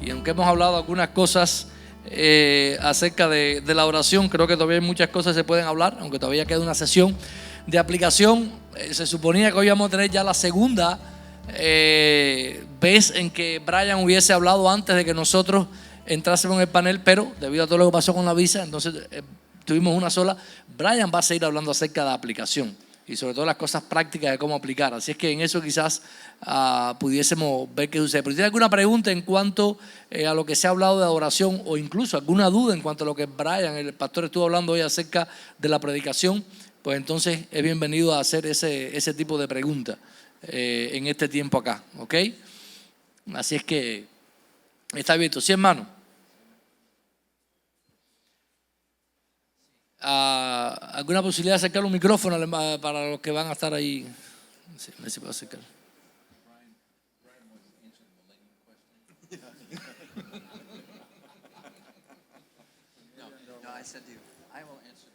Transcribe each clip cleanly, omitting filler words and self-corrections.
Y aunque hemos hablado algunas cosas acerca de la oración, creo que todavía hay muchas cosas que se pueden hablar, aunque todavía queda una sesión de aplicación. Se suponía que hoy íbamos a tener ya la segunda vez en que Brian hubiese hablado antes de que nosotros entrásemos en el panel, pero debido a todo lo que pasó con la visa, entonces tuvimos una sola. Brian va a seguir hablando acerca de la aplicación y sobre todo las cosas prácticas de cómo aplicar. Así es que en eso quizás pudiésemos ver qué sucede. Pero si tiene alguna pregunta en cuanto a lo que se ha hablado de oración, o incluso alguna duda en cuanto a lo que Brian, el pastor, estuvo hablando hoy acerca de la predicación, pues entonces es bienvenido a hacer ese tipo de preguntas en este tiempo acá, ¿ok? Así es que está abierto. ¿Sí, hermano? ¿Alguna posibilidad de acercar un micrófono para los que van a estar ahí? Sí, a ver si puedo acercar. No, I said to you, I will answer.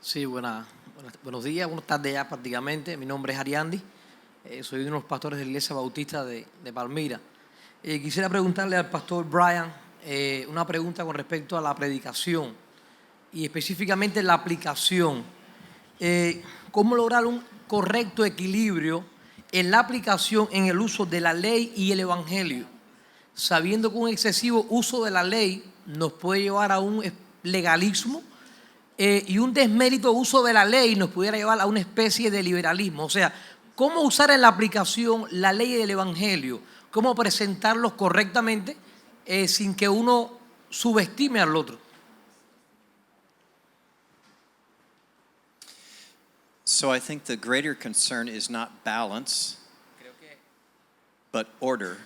Sí, buenos días, buenas tardes ya prácticamente. Mi nombre es Ariandi, soy uno de los pastores de la Iglesia Bautista de Palmira. Quisiera preguntarle al pastor Brian una pregunta con respecto a la predicación y específicamente la aplicación. ¿Cómo lograr un correcto equilibrio en la aplicación en el uso de la ley y el evangelio? Sabiendo que un excesivo uso de la ley nos puede llevar a un legalismo, y un desmérito uso de la ley nos pudiera llevar a una especie de liberalismo. O sea, ¿cómo usar en la aplicación la ley del evangelio? ¿Cómo presentarlos correctamente sin que uno subestime al otro? So I think the greater concern is not balance, but order.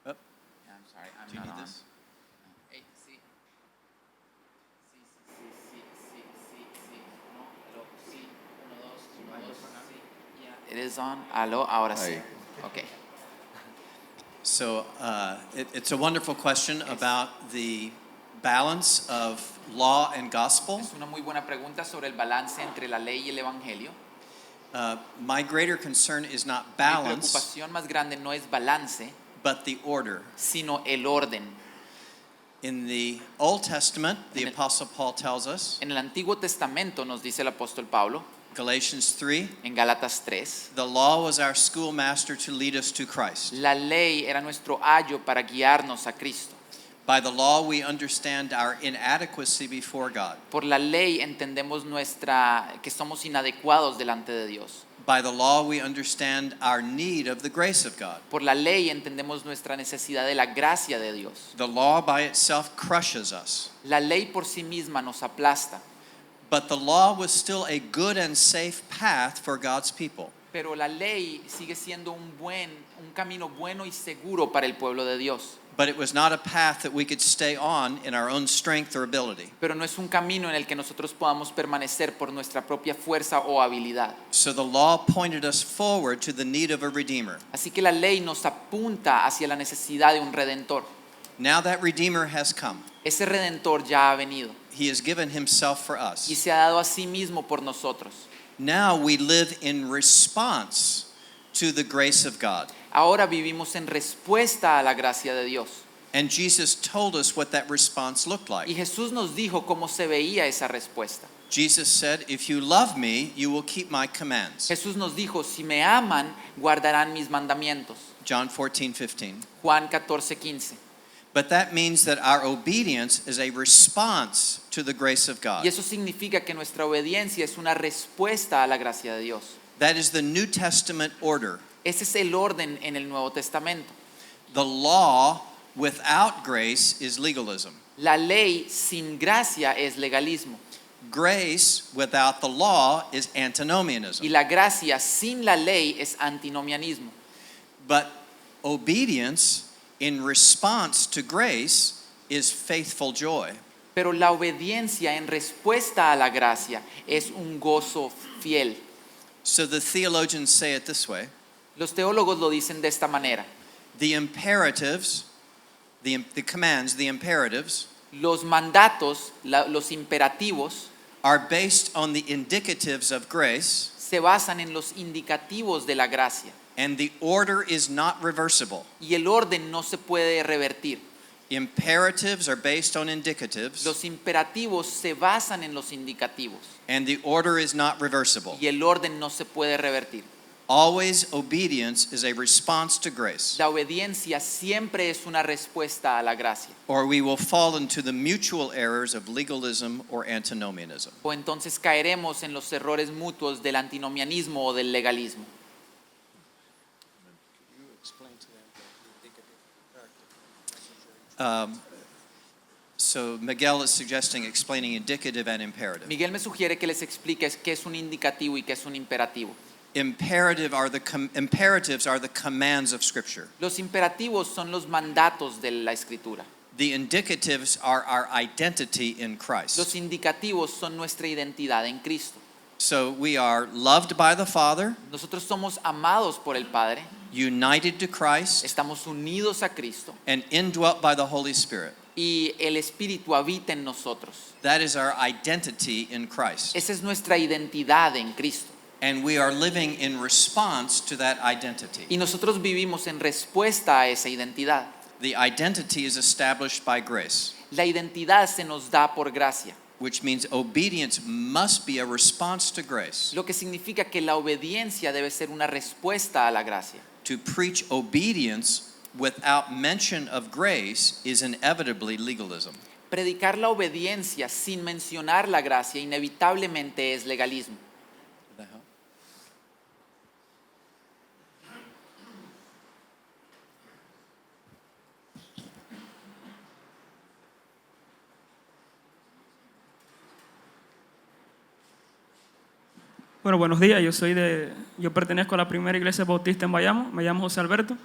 Oh, I'm sorry, I'm do you not need on. this? Hey, sí. Sí. No, hello, sí. 1, 2, 1, 2, sí. Yeah. It is on. Aló, ahora sí. Okay. So it's a wonderful question about the balance of law and gospel. Es una muy buena pregunta sobre el balance entre la ley y el evangelio. My greater concern is not Mi balance, preocupación más grande no es balance, but the order. sino el orden. In the Old Testament, the En el- Apostle Paul tells us, En el Antiguo Testamento nos dice el apóstol Pablo, Galatians 3, en Gálatas 3, the law was our schoolmaster to lead us to Christ. la ley era nuestro ayo para guiarnos a Cristo. By the law, we understand our inadequacy before God. Por la ley entendemos que somos inadecuados delante de Dios. By the law, we understand our need of the grace of God. Por la ley entendemos nuestra necesidad de la gracia de Dios. The law by itself crushes us. La ley por sí misma nos aplasta, But the law was still a good and safe path for God's people. pero la ley sigue siendo un camino bueno y seguro para el pueblo de Dios. But it was not a path that we could stay on in our own strength or ability. Pero no es un camino en el que nosotros podamos permanecer por nuestra propia fuerza o habilidad. So the law pointed us forward to the need of a redeemer. Así que la ley nos apunta hacia la necesidad de un redentor. Now that redeemer has come. Ese redentor ya ha venido He has given himself for y us. se ha dado a sí mismo por nosotros. Now we live in response to the grace of God. Ahora vivimos en respuesta a la gracia de Dios. And Jesus told us what that response looked Y like. Jesús nos dijo cómo se veía esa respuesta. Jesus said, "If you love me, you will keep my commands." Jesús nos dijo, si me aman, guardarán mis mandamientos. John 14:15. Juan 14:15. But that means that our obedience is a response to the grace of God. Y eso significa que nuestra obediencia es una respuesta a la gracia de Dios. That is the New Testament order. Ese es el orden en el Nuevo Testamento. The law without grace is legalism. La ley sin gracia es legalismo. Grace without the law is Y antinomianism. la gracia sin la ley es antinomianismo. But obedience in response to grace is faithful joy. Pero la obediencia en respuesta a la gracia es un gozo fiel. So the theologians say it this way. Los teólogos lo dicen de esta manera. The imperatives, the commands, the imperatives, Los mandatos, los imperativos, are based on the indicatives of grace, se basan en los indicativos de la gracia. and the order is not reversible. Y el orden no se puede revertir. Imperatives are based on indicatives, Los imperativos se basan en los indicativos. and the order is not reversible. Y el orden no se puede revertir. Always obedience is a response to grace, La obediencia siempre es una respuesta a la gracia. or we will fall into the mutual errors of legalism or antinomianism. O entonces caeremos en los errores mutuos del antinomianismo o del legalismo. So Miguel is suggesting explaining indicative and imperative. Miguel me sugiere que les explique qué es un indicativo y qué es un imperativo. Imperatives are the commands of Scripture. Los imperativos son los mandatos de la Escritura. The indicatives are our identity in Christ. Los indicativos son nuestra identidad en Cristo. So we are loved by the Father, Nosotros somos amados por el Padre, united to Christ, estamos unidos a Cristo and indwelt by the Holy Spirit. y el Espíritu habita en nosotros. That is our identity in Christ. Esa es nuestra identidad en Cristo. And we are living in response to that identity. Y nosotros vivimos en respuesta a esa identidad. The identity is established by grace, La identidad se nos da por gracia, which means obedience must be a response to grace. lo que significa que la obediencia debe ser una respuesta a la gracia. To preach obedience without mention of grace is inevitably legalism. Predicar la obediencia sin mencionar la gracia inevitablemente es legalismo. Bueno, buenos días. Yo pertenezco a la primera iglesia bautista en Bayamo. Me llamo José Alberto.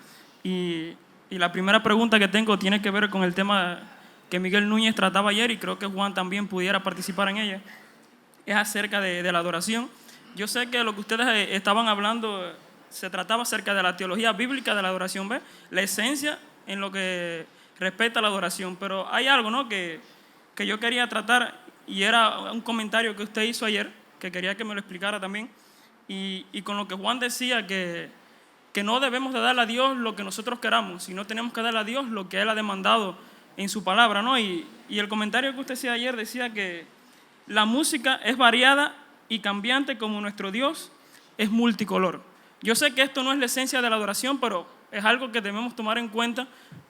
Y la primera pregunta que tengo tiene que ver con el tema que Miguel Núñez trataba ayer, y creo que Juan también pudiera participar en ella. Es acerca de la adoración. Yo sé que lo que ustedes estaban hablando se trataba acerca de la teología bíblica de la adoración, ¿ves? La esencia en lo que respecta a la adoración. Pero hay algo, ¿no?, que yo quería tratar, y era un comentario que usted hizo ayer, que quería que me lo explicara también, y con lo que Juan decía, que no debemos de darle a Dios lo que nosotros queramos, sino tenemos que darle a Dios lo que Él ha demandado en su palabra, ¿no? Y el comentario que usted hacía ayer decía que la música es variada y cambiante como nuestro Dios es multicolor. Yo sé que esto no es la esencia de la adoración, pero es algo que debemos tomar en cuenta.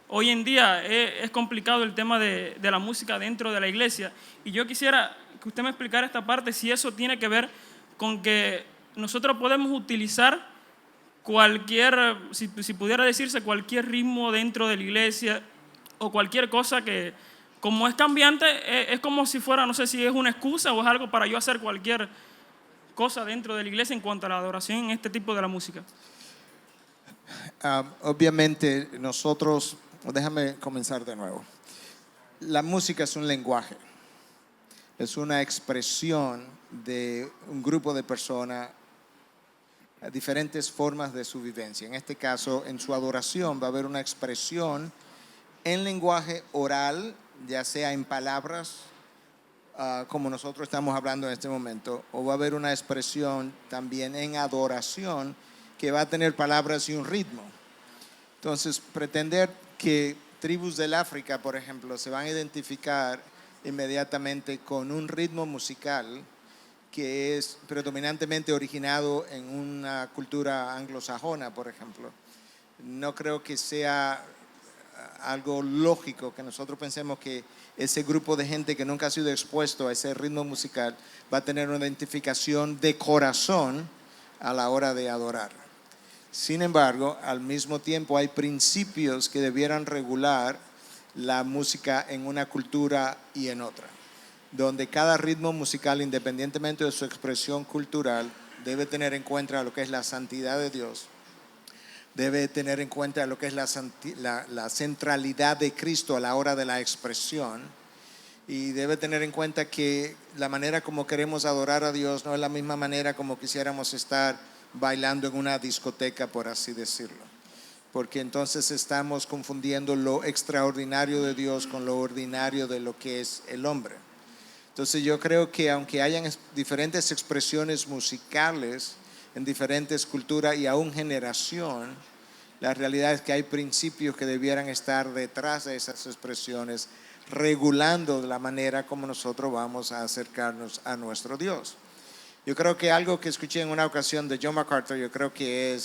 Hoy en día es complicado el tema de la música dentro de la iglesia, y yo quisiera que usted me explicara esta parte, si eso tiene que ver con que nosotros podemos utilizar cualquier, si pudiera decirse, cualquier ritmo dentro de la iglesia, o cualquier cosa que, como es cambiante, es como si fuera, no sé si es una excusa o es algo para yo hacer cualquier cosa dentro de la iglesia en cuanto a la adoración en este tipo de la música. Obviamente nosotros, déjame comenzar de nuevo. La música es un lenguaje, es una expresión de un grupo de personas, diferentes formas de su vivencia. En este caso, en su adoración va a haber una expresión en lenguaje oral, ya sea en palabras, como nosotros estamos hablando en este momento, o va a haber una expresión también en adoración que va a tener palabras y un ritmo. Entonces, pretender que tribus del África, por ejemplo, se van a identificar inmediatamente con un ritmo musical que es predominantemente originado en una cultura anglosajona, por ejemplo, no creo que sea algo lógico que nosotros pensemos que ese grupo de gente que nunca ha sido expuesto a ese ritmo musical va a tener una identificación de corazón a la hora de adorar. Sin embargo, al mismo tiempo hay principios que debieran regular la música en una cultura y en otra, donde cada ritmo musical, independientemente de su expresión cultural, debe tener en cuenta lo que es la santidad de Dios, debe tener en cuenta lo que es la centralidad de Cristo a la hora de la expresión, y debe tener en cuenta que la manera como queremos adorar a Dios no es la misma manera como quisiéramos estar bailando en una discoteca, por así decirlo. Porque entonces estamos confundiendo lo extraordinario de Dios con lo ordinario de lo que es el hombre. Entonces yo creo que aunque hayan diferentes expresiones musicales en diferentes culturas y aún generación, la realidad es que hay principios que debieran estar detrás de esas expresiones, regulando la manera como nosotros vamos a acercarnos a nuestro Dios. Yo creo que algo que escuché en una ocasión de John MacArthur, yo creo que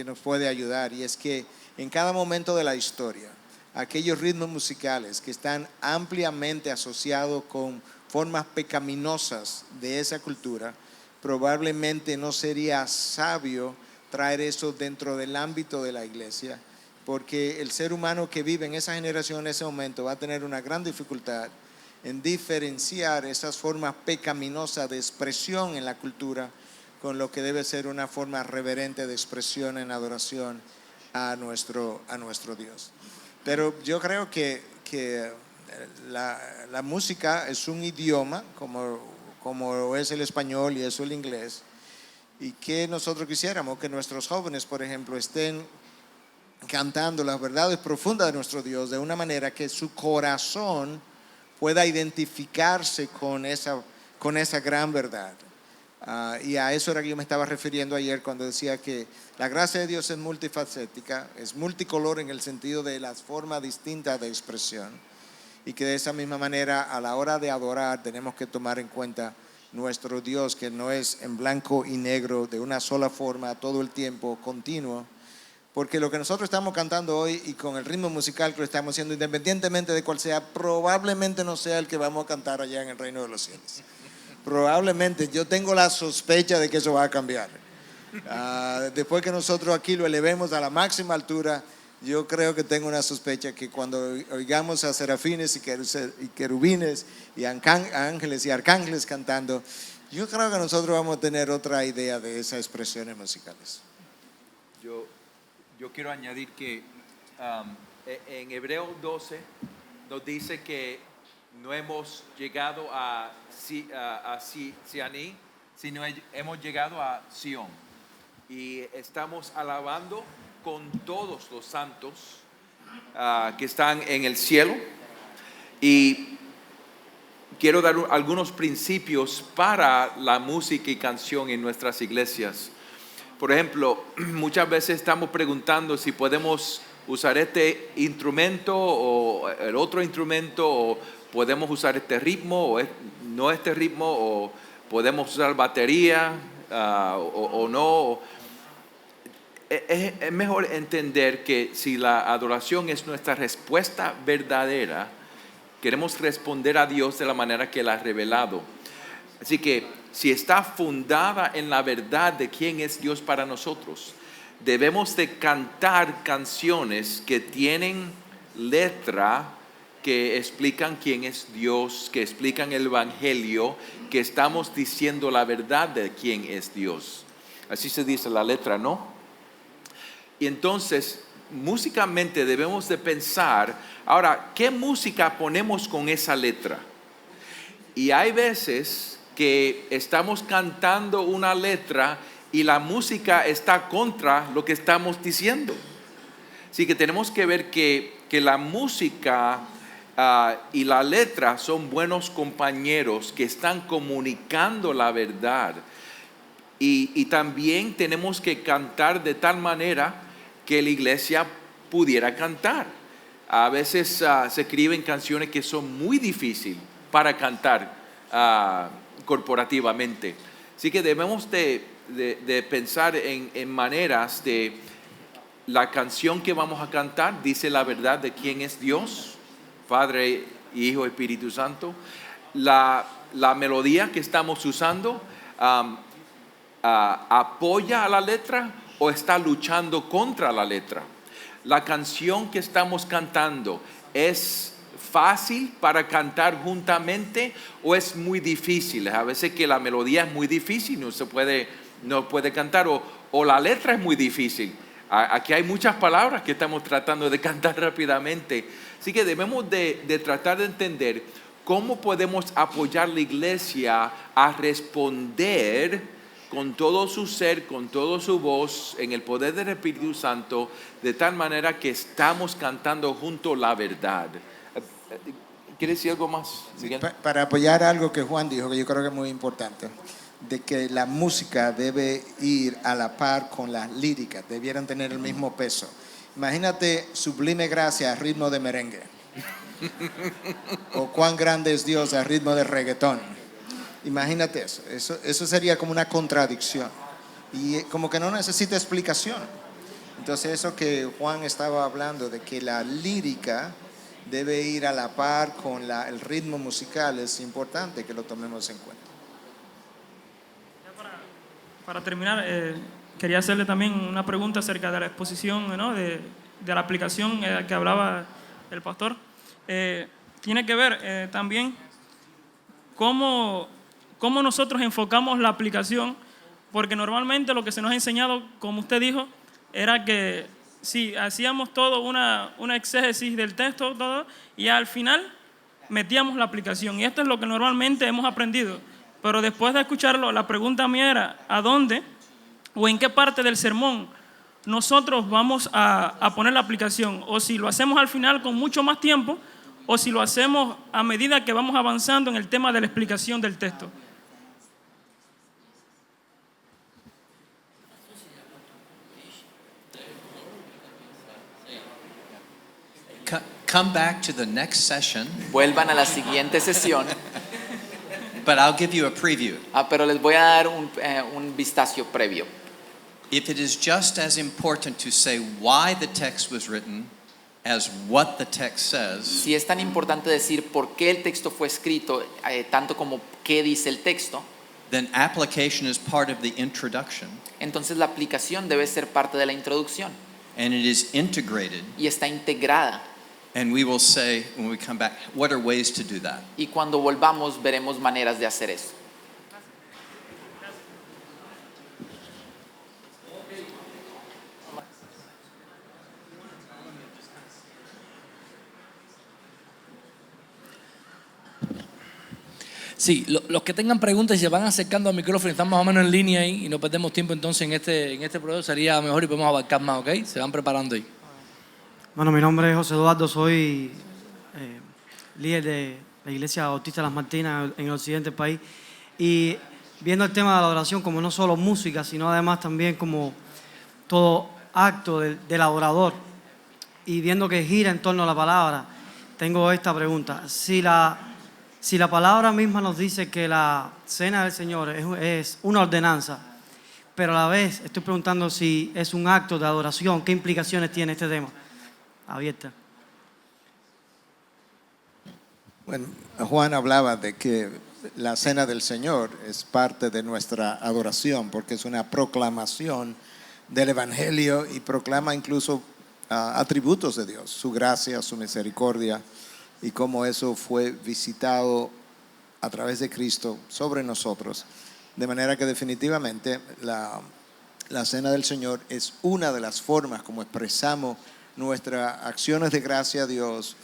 nos puede ayudar, y es que en cada momento de la historia, aquellos ritmos musicales que están ampliamente asociados con formas pecaminosas de esa cultura, probablemente no sería sabio traer eso dentro del ámbito de la iglesia, porque el ser humano que vive en esa generación en ese momento va a tener una gran dificultad en diferenciar esas formas pecaminosas de expresión en la cultura con lo que debe ser una forma reverente de expresión en adoración a nuestro Dios. Pero yo creo que la música es un idioma, como es el español y es el inglés, y que nosotros quisiéramos que nuestros jóvenes, por ejemplo, estén cantando las verdades profundas de nuestro Dios de una manera que su corazón pueda identificarse con esa gran verdad. Y a eso era que yo me estaba refiriendo ayer cuando decía que la gracia de Dios es multifacética, es multicolor en el sentido de las formas distintas de expresión, y que de esa misma manera a la hora de adorar tenemos que tomar en cuenta nuestro Dios, que no es en blanco y negro de una sola forma todo el tiempo continuo, porque lo que nosotros estamos cantando hoy y con el ritmo musical que lo estamos haciendo, independientemente de cuál sea, probablemente no sea el que vamos a cantar allá en el reino de los cielos. Probablemente, yo tengo la sospecha de que eso va a cambiar. Después que nosotros aquí lo elevemos a la máxima altura, yo creo que tengo una sospecha que cuando oigamos a serafines y querubines y ángeles y arcángeles cantando, yo creo que nosotros vamos a tener otra idea de esas expresiones musicales. Yo quiero añadir que en Hebreos 12 nos dice que no hemos llegado a Sianí, sino hemos llegado a Sión. Y estamos alabando con todos los santos que están en el cielo. Y quiero dar algunos principios para la música y canción en nuestras iglesias. Por ejemplo, muchas veces estamos preguntando si podemos usar este instrumento o el otro instrumento, o podemos usar este ritmo o no este ritmo, o podemos usar batería o no. Es mejor entender que si la adoración es nuestra respuesta verdadera, queremos responder a Dios de la manera que Él ha revelado. Así que si está fundada en la verdad de quién es Dios para nosotros, debemos de cantar canciones que tienen letra, que explican quién es Dios, que explican el Evangelio, que estamos diciendo la verdad de quién es Dios. Así se dice la letra, ¿no? Y entonces, músicamente debemos de pensar, ahora, ¿qué música ponemos con esa letra? Y hay veces que estamos cantando una letra y la música está contra lo que estamos diciendo. Así que tenemos que ver que la música y la letra son buenos compañeros que están comunicando la verdad. Y también tenemos que cantar de tal manera que la iglesia pudiera cantar. A veces se escriben canciones que son muy difíciles para cantar corporativamente. Así que debemos de pensar en maneras de la canción que vamos a cantar dice la verdad de quién es Dios, Padre, Hijo, Espíritu Santo. La melodía que estamos usando apoya a la letra o está luchando contra la letra. La canción que estamos cantando es fácil para cantar juntamente o es muy difícil. A veces que la melodía es muy difícil, no puede cantar, o la letra es muy difícil. Aquí hay muchas palabras que estamos tratando de cantar rápidamente. Así que debemos de tratar de entender cómo podemos apoyar la iglesia a responder con todo su ser, con toda su voz, en el poder del Espíritu Santo, de tal manera que estamos cantando junto la verdad. ¿Quieres decir algo más, Miguel? Para apoyar algo que Juan dijo, que yo creo que es muy importante, de que la música debe ir a la par con las líricas, debieran tener el mismo peso. Imagínate Sublime Gracia a ritmo de merengue, o Cuán grande es Dios a ritmo de reggaetón. Imagínate eso sería como una contradicción y como que no necesita explicación. Entonces eso que Juan estaba hablando de que la lírica debe ir a la par con el ritmo musical, es importante que lo tomemos en cuenta. Para terminar, quería hacerle también una pregunta acerca de la exposición, ¿no? de la aplicación que hablaba el pastor. Tiene que ver también cómo nosotros enfocamos la aplicación, porque normalmente lo que se nos ha enseñado, como usted dijo, era que sí, hacíamos todo una exégesis del texto, todo, y al final metíamos la aplicación. Y esto es lo que normalmente hemos aprendido. Pero después de escucharlo, la pregunta mía era, ¿a dónde o en qué parte del sermón nosotros vamos a poner la aplicación? O si lo hacemos al final con mucho más tiempo, o si lo hacemos a medida que vamos avanzando en el tema de la explicación del texto. Come back to the next session, Vuelvan a la siguiente sesión, but I'll give you a preview. pero les voy a dar un vistazo previo. If it is just as important to say why the text was written as what the text says, Si es tan importante decir por qué el texto fue escrito, tanto como qué dice el texto, then application is part of the introduction, entonces la aplicación debe ser parte de la introducción and it is integrated. y está integrada. And we will say, when we come back, what are ways to do that? Y cuando volvamos veremos maneras de hacer eso. Sí, los que tengan preguntas y se van acercando al micrófono, estamos más o menos en línea ahí y no perdemos tiempo entonces en este proceso, sería mejor y podemos abarcar más, ¿ok? Se van preparando ahí. Bueno, mi nombre es José Eduardo, soy líder de la Iglesia Bautista Las Martinas en el occidente del país. Y viendo el tema de la adoración como no solo música, sino además también como todo acto del adorador, y viendo que gira en torno a la palabra, tengo esta pregunta. Si la palabra misma nos dice que la cena del Señor es una ordenanza, pero a la vez estoy preguntando si es un acto de adoración, ¿qué implicaciones tiene este tema? Abierta. Bueno, Juan hablaba de que la cena del Señor es parte de nuestra adoración porque es una proclamación del Evangelio y proclama incluso atributos de Dios, su gracia, su misericordia y cómo eso fue visitado a través de Cristo sobre nosotros. De manera que definitivamente la cena del Señor es una de las formas como expresamos nuestras acciones de gracia a Dios,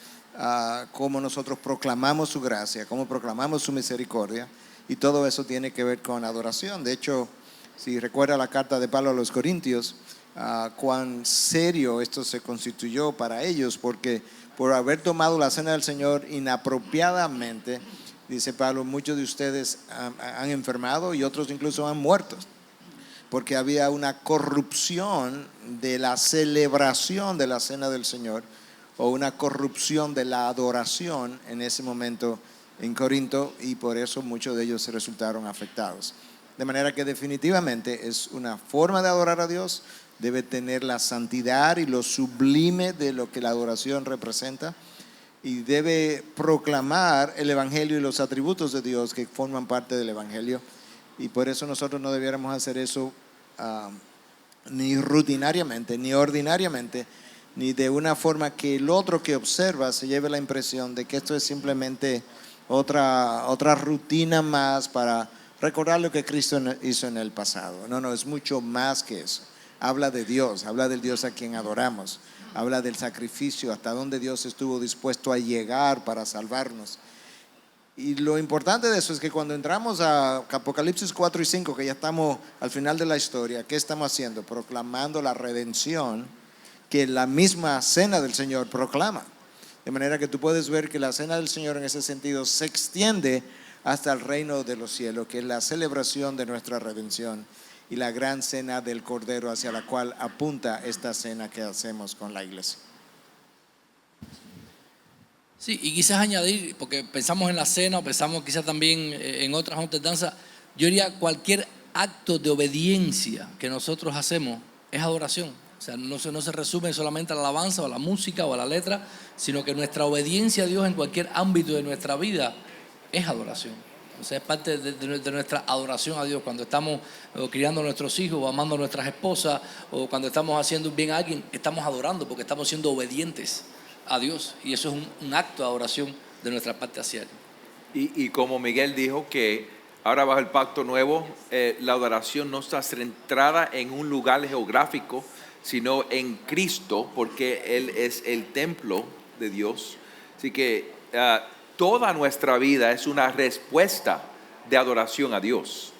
cómo nosotros proclamamos su gracia, cómo proclamamos su misericordia, y todo eso tiene que ver con adoración. De hecho, si recuerda la carta de Pablo a los Corintios, cuán serio esto se constituyó para ellos, porque por haber tomado la cena del Señor inapropiadamente, dice Pablo, muchos de ustedes han enfermado y otros incluso han muerto, porque había una corrupción de la celebración de la cena del Señor, o una corrupción de la adoración en ese momento en Corinto, y por eso muchos de ellos resultaron afectados. De manera que definitivamente es una forma de adorar a Dios, debe tener la santidad y lo sublime de lo que la adoración representa, y debe proclamar el Evangelio y los atributos de Dios que forman parte del Evangelio. Y por eso nosotros no debiéramos hacer eso ni rutinariamente, ni ordinariamente, ni de una forma que el otro que observa se lleve la impresión de que esto es simplemente otra rutina más para recordar lo que Cristo hizo en el pasado. No, es mucho más que eso. Habla de Dios, habla del Dios a quien adoramos, habla del sacrificio, hasta donde Dios estuvo dispuesto a llegar para salvarnos. Y lo importante de eso es que cuando entramos a Apocalipsis 4 y 5, que ya estamos al final de la historia, ¿qué estamos haciendo? Proclamando la redención que la misma cena del Señor proclama. De manera que tú puedes ver que la cena del Señor en ese sentido se extiende hasta el reino de los cielos, que es la celebración de nuestra redención y la gran cena del Cordero hacia la cual apunta esta cena que hacemos con la iglesia. Sí, y quizás añadir, porque pensamos en la cena, o pensamos quizás también en otras ordenanzas, yo diría cualquier acto de obediencia que nosotros hacemos es adoración. O sea, no se resume solamente a la alabanza o a la música o a la letra, sino que nuestra obediencia a Dios en cualquier ámbito de nuestra vida es adoración. O sea, es parte de nuestra adoración a Dios cuando estamos criando a nuestros hijos o amando a nuestras esposas o cuando estamos haciendo un bien a alguien, estamos adorando porque estamos siendo obedientes a Dios, y eso es un acto de adoración de nuestra parte hacia Él. Y como Miguel dijo que ahora bajo el pacto nuevo, la adoración no está centrada en un lugar geográfico, sino en Cristo, porque Él es el templo de Dios. Así que toda nuestra vida es una respuesta de adoración a Dios,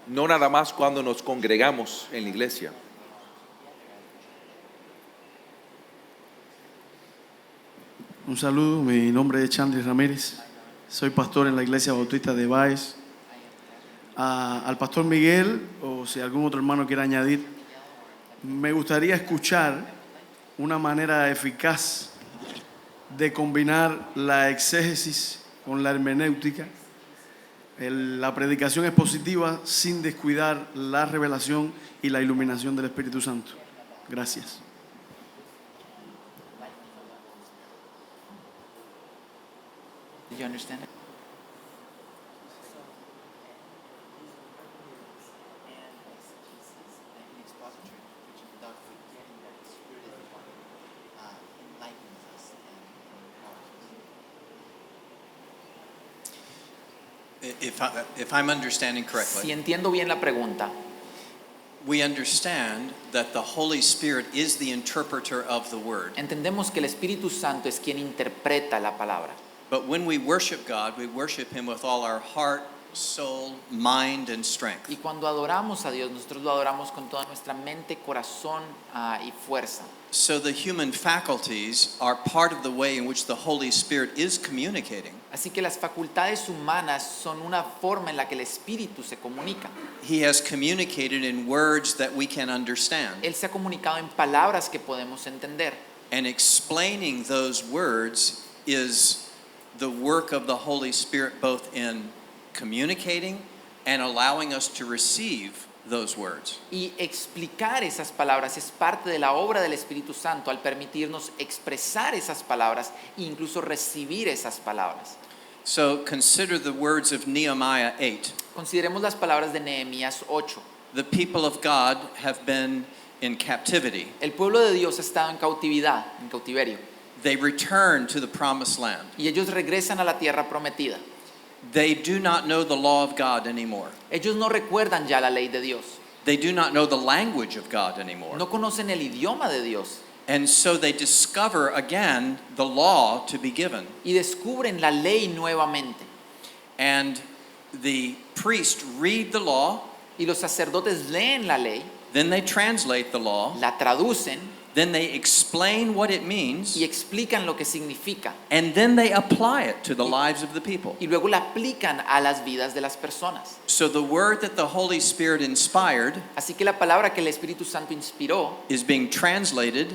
no nada más cuando nos congregamos en la iglesia. Un saludo, mi nombre es Chandler Ramírez, soy pastor en la Iglesia Bautista de Baez. Al pastor Miguel, o si algún otro hermano quiere añadir, me gustaría escuchar una manera eficaz de combinar la exégesis con la hermenéutica. La predicación expositiva sin descuidar la revelación y la iluminación del Espíritu Santo. Gracias. Did you understand it? If I'm understanding correctly, Si entiendo bien la pregunta, we understand that the Holy Spirit is the interpreter of the Word. entendemos que el Espíritu Santo es quien interpreta la palabra. But when we worship God, we worship Him with all our heart, soul, mind, and strength. Y cuando adoramos a Dios, nosotros lo adoramos con toda nuestra mente, corazón y fuerza. So the human faculties are part of the way in which the Holy Spirit is communicating. Así que las facultades humanas son una forma en la que el Espíritu se comunica. He has communicated in words that we can understand. Él se ha comunicado en palabras que podemos entender. And explaining those words is the work of the Holy Spirit, both in communicating and allowing us to receive those words. Y explicar esas palabras es parte de la obra del Espíritu Santo al permitirnos expresar esas palabras e incluso recibir esas palabras. So consider the words of Nehemiah 8. Consideremos las palabras de Nehemías 8. The people of God have been in captivity. El pueblo de Dios ha estado en cautividad, en cautiverio, They return to the promised land. y ellos regresan a la tierra prometida. They do not know the law of God anymore. Ellos no recuerdan ya la ley de Dios, They do not know the language of God anymore. no conocen el idioma de Dios And so they discover again the law to be given. y descubren la ley nuevamente. And the priest read the law, Y los sacerdotes leen la ley, then they translate the law, la traducen then they explain what it means, y explican lo que significa. and then they apply it to the lives of the people. Y luego la aplican a las vidas de las personas. So the word that the Holy Spirit inspired Así que la palabra que el Espíritu Santo inspiró is being translated,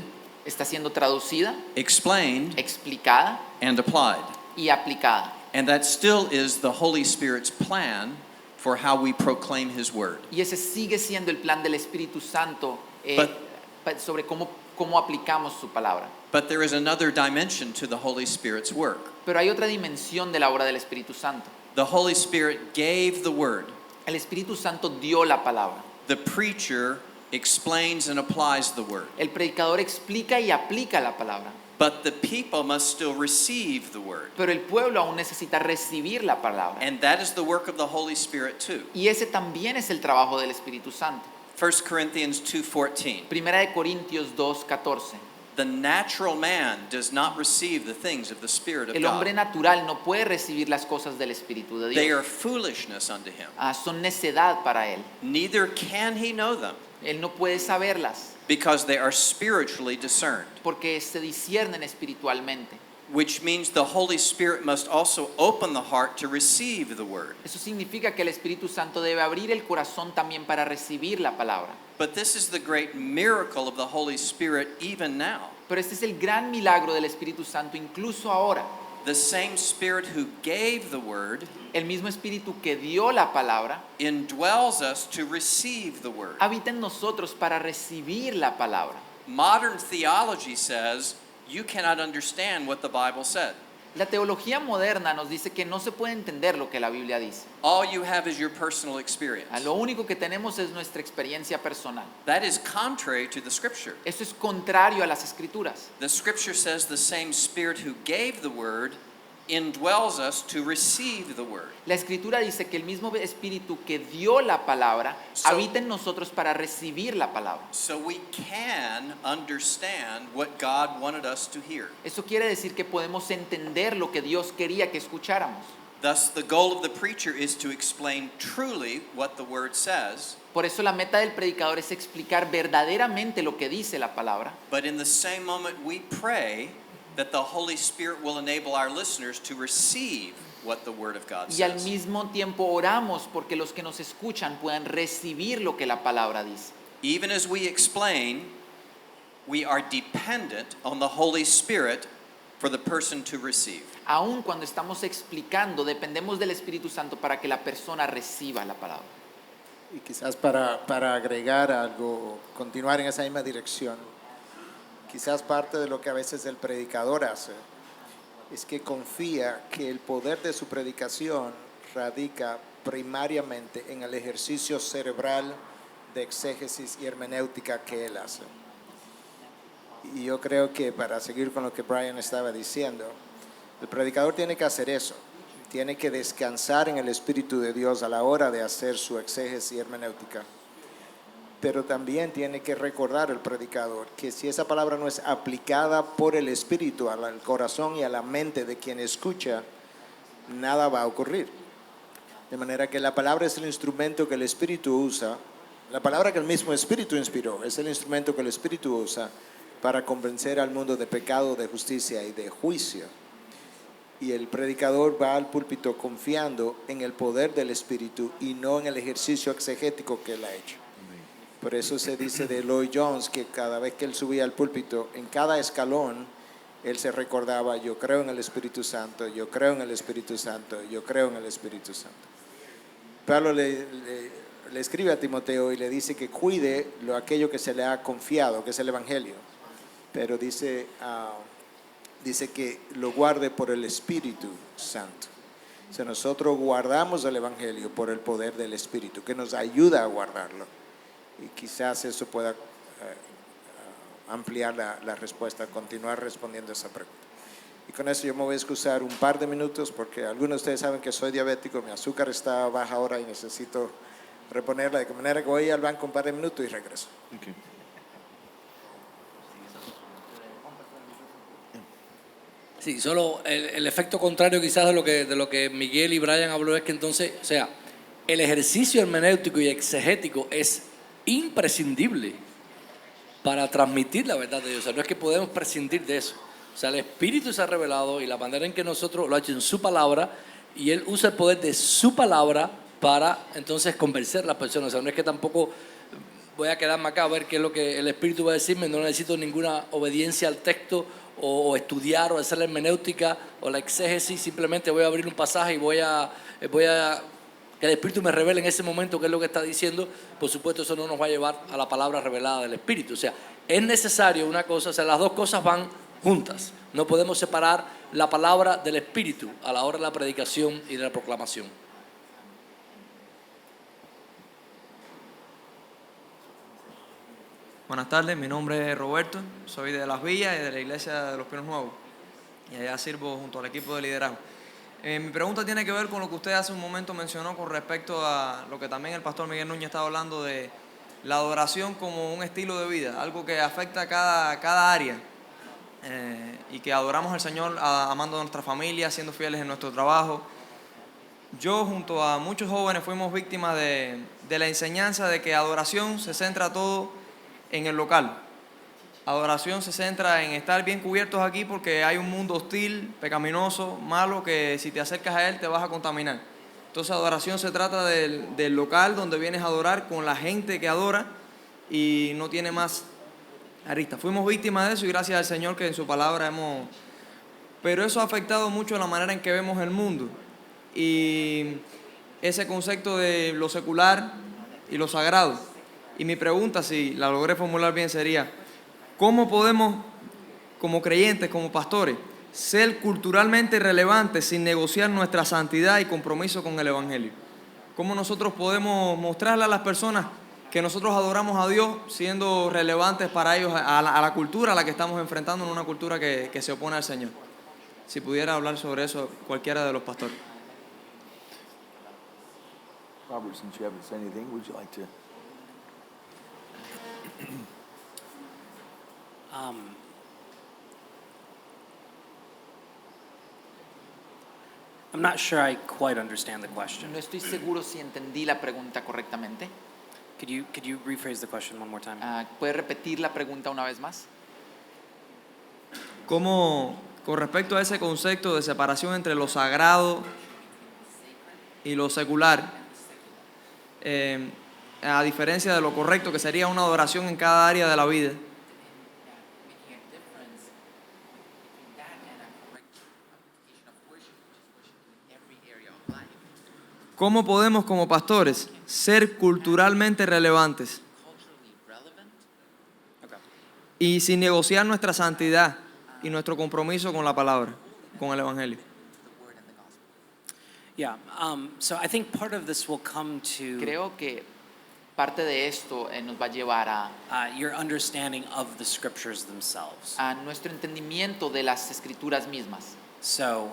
está siendo traducida, explained, explicada and applied. y aplicada. And that still is the Holy Spirit's plan for how we proclaim His word. Y ese sigue siendo el plan del Espíritu Santo sobre cómo aplicamos su palabra. But there is another dimension to the Holy Spirit's work. Pero hay otra dimensión de la obra del Espíritu Santo. The Holy Spirit gave the word. El Espíritu Santo dio la palabra. The preacher explains and applies the word. El predicador explica y aplica la palabra. But the people must still receive the word. Pero el pueblo aún necesita recibir la palabra. And that is the work of the Holy Spirit too. Y ese también es el trabajo del Espíritu Santo. 1 Corinthians 2:14. Primera de Corintios 2:14. The natural man does not receive the things of the Spirit of El hombre God. natural no puede recibir las cosas del Espíritu de They are Dios. foolishness unto him. Son necedad para él. Neither can he know them, Él no puede saberlas because they are spiritually discerned. porque se disciernen espiritualmente. Which means the Holy Spirit must also open the heart to receive the word. Eso significa que el Espíritu Santo debe abrir el corazón también para recibir la palabra. But this is the great miracle of the Holy Spirit even now. Pero este es el gran milagro del Espíritu Santo incluso ahora. The same Spirit who gave the word El mismo Espíritu que dio la palabra indwells us to receive the word. habita en nosotros para recibir la palabra. Modern theology says you cannot understand what the Bible said. La teología moderna nos dice que no se puede entender lo que la Biblia dice. All you have is your personal experience. Lo único que tenemos es nuestra experiencia personal. That is contrary to the Scripture. Eso es contrario a las Escrituras. The Scripture says the same Spirit who gave the word indwells us to receive the word. La Escritura dice que el mismo Espíritu que dio la palabra habita en nosotros para recibir la palabra. So we can understand what God wanted us to hear. Eso quiere decir que podemos entender lo que Dios quería que escucháramos. Thus, the goal of the preacher is to explain truly what the word says, Por eso la meta del predicador es explicar verdaderamente lo que dice la palabra. but in the same moment we pray that the Holy Spirit will enable our listeners to receive what the word of God Y al says. mismo tiempo oramos porque los que nos escuchan puedan recibir lo que la palabra dice. Even as we explain, we are dependent on the Holy Spirit for the person to receive. Aun cuando estamos explicando, dependemos del Espíritu Santo para que la persona reciba la palabra. Y quizás para agregar algo, continuar en esa misma dirección, quizás parte de lo que a veces el predicador hace es que confía que el poder de su predicación radica primariamente en el ejercicio cerebral de exégesis y hermenéutica que él hace. Y yo creo que, para seguir con lo que Brian estaba diciendo, el predicador tiene que hacer eso. Tiene que descansar en el Espíritu de Dios a la hora de hacer su exégesis y hermenéutica. Pero también tiene que recordar el predicador que si esa palabra no es aplicada por el Espíritu al corazón y a la mente de quien escucha, nada va a ocurrir. De manera que la palabra es el instrumento que el Espíritu usa. La palabra que el mismo Espíritu inspiró es el instrumento que el Espíritu usa para convencer al mundo de pecado, de justicia y de juicio. Y el predicador va al púlpito confiando en el poder del Espíritu y no en el ejercicio exegético que él ha hecho. Por eso se dice de Lloyd Jones que cada vez que él subía al púlpito, en cada escalón, él se recordaba: yo creo en el Espíritu Santo, yo creo en el Espíritu Santo, yo creo en el Espíritu Santo. Pablo le escribe a Timoteo y le dice que cuide aquello que se le ha confiado, que es el Evangelio. Pero dice que lo guarde por el Espíritu Santo. O sea, nosotros guardamos el Evangelio por el poder del Espíritu, que nos ayuda a guardarlo. Y quizás eso pueda ampliar la respuesta, continuar respondiendo a esa pregunta. Y con eso yo me voy a excusar un par de minutos, porque algunos de ustedes saben que soy diabético, mi azúcar está baja ahora y necesito reponerla, de manera que voy al banco un par de minutos y regreso. Okay. Sí, solo el efecto contrario quizás de lo que Miguel y Brian habló es que entonces, o sea, el ejercicio hermenéutico y exegético es imprescindible para transmitir la verdad de Dios. O sea, no es que podemos prescindir de eso. O sea, el Espíritu se ha revelado y la manera en que nosotros lo ha hecho en su palabra, y Él usa el poder de su palabra para entonces convencer a las personas. O sea, no es que tampoco voy a quedarme acá a ver qué es lo que el Espíritu va a decirme, no necesito ninguna obediencia al texto o estudiar o hacer la hermenéutica o la exégesis, simplemente voy a abrir un pasaje y voy a que el Espíritu me revele en ese momento qué es lo que está diciendo. Por supuesto, eso no nos va a llevar a la palabra revelada del Espíritu. O sea, es necesario una cosa, o sea, las dos cosas van juntas. No podemos separar la palabra del Espíritu a la hora de la predicación y de la proclamación. Buenas tardes, mi nombre es Roberto, soy de Las Villas y de la iglesia de los Pinos Nuevos, y allá sirvo junto al equipo de liderazgo. Mi pregunta tiene que ver con lo que usted hace un momento mencionó con respecto a lo que también el pastor Miguel Núñez estaba hablando de la adoración como un estilo de vida, algo que afecta a cada área y que adoramos al Señor amando a nuestra familia, siendo fieles en nuestro trabajo. Yo junto a muchos jóvenes fuimos víctimas de la enseñanza de que adoración se centra todo en el local. Adoración se centra en estar bien cubiertos aquí porque hay un mundo hostil, pecaminoso, malo, que si te acercas a él te vas a contaminar. Entonces adoración se trata del local donde vienes a adorar con la gente que adora y no tiene más aristas. Fuimos víctimas de eso y gracias al Señor que en su palabra hemos... Pero eso ha afectado mucho la manera en que vemos el mundo. Y ese concepto de lo secular y lo sagrado. Y mi pregunta, si la logré formular bien, sería, ¿cómo podemos, como creyentes, como pastores, ser culturalmente relevantes sin negociar nuestra santidad y compromiso con el Evangelio? ¿Cómo nosotros podemos mostrarle a las personas que nosotros adoramos a Dios siendo relevantes para ellos, a la cultura a la que estamos enfrentando, en una cultura que se opone al Señor? Si pudiera hablar sobre eso cualquiera de los pastores. Robert, since you haven't said anything, would you like to? I'm not sure I quite understand the question. No estoy seguro si entendí la pregunta correctamente. Could you rephrase the question one more time? ¿Puede repetir la pregunta una vez más? ¿Cómo, con respecto a ese concepto de separación entre lo sagrado y lo secular, a diferencia de lo correcto que sería una adoración en cada área de la vida, ¿cómo podemos como pastores ser culturalmente relevantes y sin negociar nuestra santidad y nuestro compromiso con la palabra, con el Evangelio? Yeah. So I think part of this will come to Creo que parte de esto nos va a llevar your understanding of the scriptures themselves. a nuestro entendimiento de las escrituras mismas. So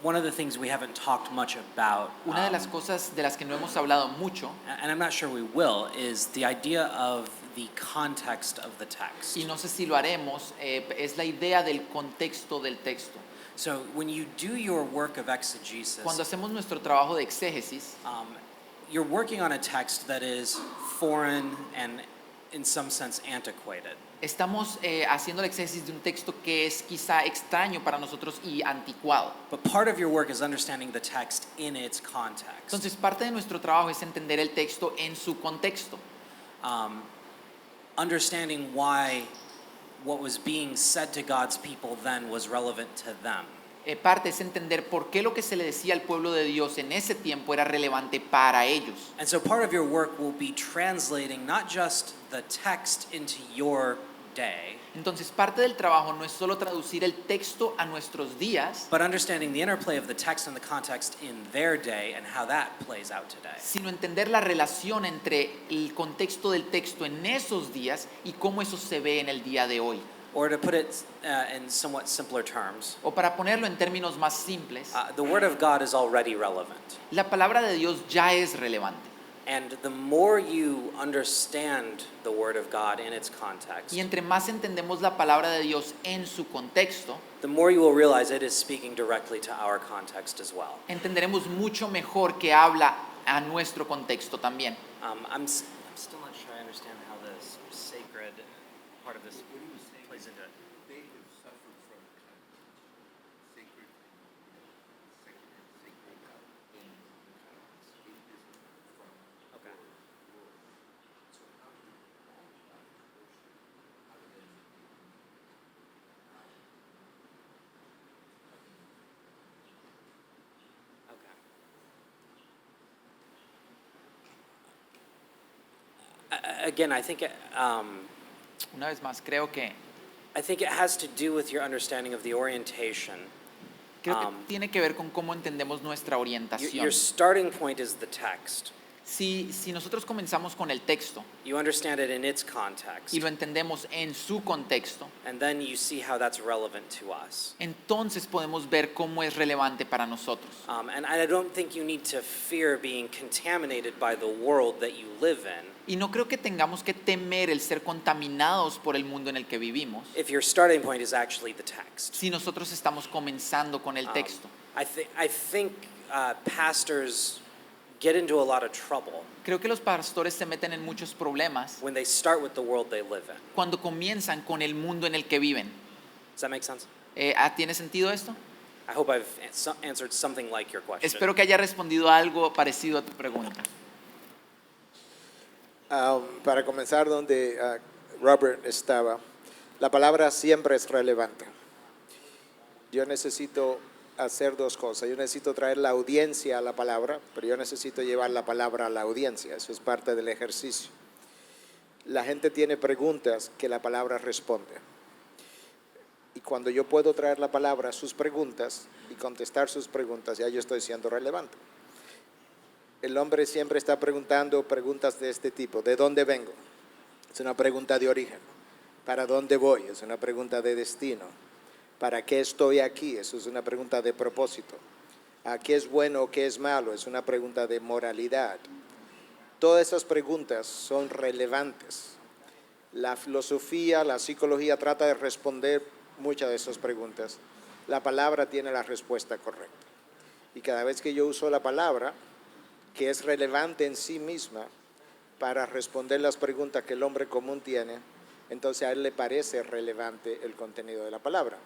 one of the things we haven't talked much about, Una de las cosas de las que no hemos hablado mucho, and I'm not sure we will, is the idea of the context of the text. y no sé si lo haremos, es la idea del contexto del texto. So when you do your work of exegesis, Cuando hacemos nuestro trabajo de exégesis, you're working on a text that is foreign and in some sense antiquated. estamos haciendo el exégesis de un texto que es quizá extraño para nosotros y anticuado. But part of your work is understanding the text in its context. Entonces, parte de nuestro trabajo es entender el texto en su contexto. Understanding why what was being said to God's people then was relevant to them. Parte es entender por qué lo que se le decía al pueblo de Dios en ese tiempo era relevante para ellos. And so part of your work will be translating not just the text into your day, Entonces, parte del trabajo no es solo traducir el texto a nuestros días, but understanding the interplay of the text and the context in their day and how that plays out today. sino entender la relación entre el contexto del texto en esos días y cómo eso se ve en el día de hoy. Or to put it in somewhat simpler terms, O para ponerlo en términos más simples, the Word of God is already relevant. la palabra de Dios ya es relevante. And the more you understand the Word of God in its context, Y entre más entendemos la palabra de Dios en su contexto, the more you will realize it is speaking directly to our context as well. entenderemos mucho mejor que habla a nuestro contexto también. I'm still not sure I understand how this sacred part of this plays into it. Again, I think Una vez más, creo que it has to do with your understanding of the orientation. tiene que ver con cómo entendemos nuestra Your orientación. starting point is the text. Si nosotros comenzamos con el texto you understand it in its context, y lo entendemos en su contexto, and then you see how that's relevant to us. entonces podemos ver cómo es relevante para nosotros. And I don't think you need to fear being contaminated by the world that you live in. Y no creo que tengamos que temer el ser contaminados por el mundo en el que vivimos If your starting point is actually the text. si nosotros estamos comenzando con el texto. I think pastors get into a lot of trouble Creo que los pastores se meten en muchos problemas when they start with the world they live in. cuando comienzan con el mundo en el que viven. Does that make sense? ¿Tiene sentido esto? I hope I've answered something like your question. Espero que haya respondido algo parecido a tu pregunta. Para comenzar donde Robert estaba, la palabra siempre es relevante. Yo necesito hacer dos cosas. Yo necesito traer la audiencia a la palabra, pero yo necesito llevar la palabra a la audiencia. Eso es parte del ejercicio. La gente tiene preguntas que la palabra responde. Y cuando yo puedo traer la palabra a sus preguntas y contestar sus preguntas, ya yo estoy siendo relevante. El hombre siempre está preguntando preguntas de este tipo. ¿De dónde vengo? Es una pregunta de origen. ¿Para dónde voy? Es una pregunta de destino. ¿Para qué estoy aquí? Eso es una pregunta de propósito. ¿A qué es bueno o qué es malo? Es una pregunta de moralidad. Todas esas preguntas son relevantes. La filosofía, la psicología trata de responder muchas de esas preguntas. La palabra tiene la respuesta correcta. Y cada vez que yo uso la palabra, que es relevante en sí misma para responder las preguntas que el hombre común tiene, entonces a él le parece relevante el contenido de la palabra.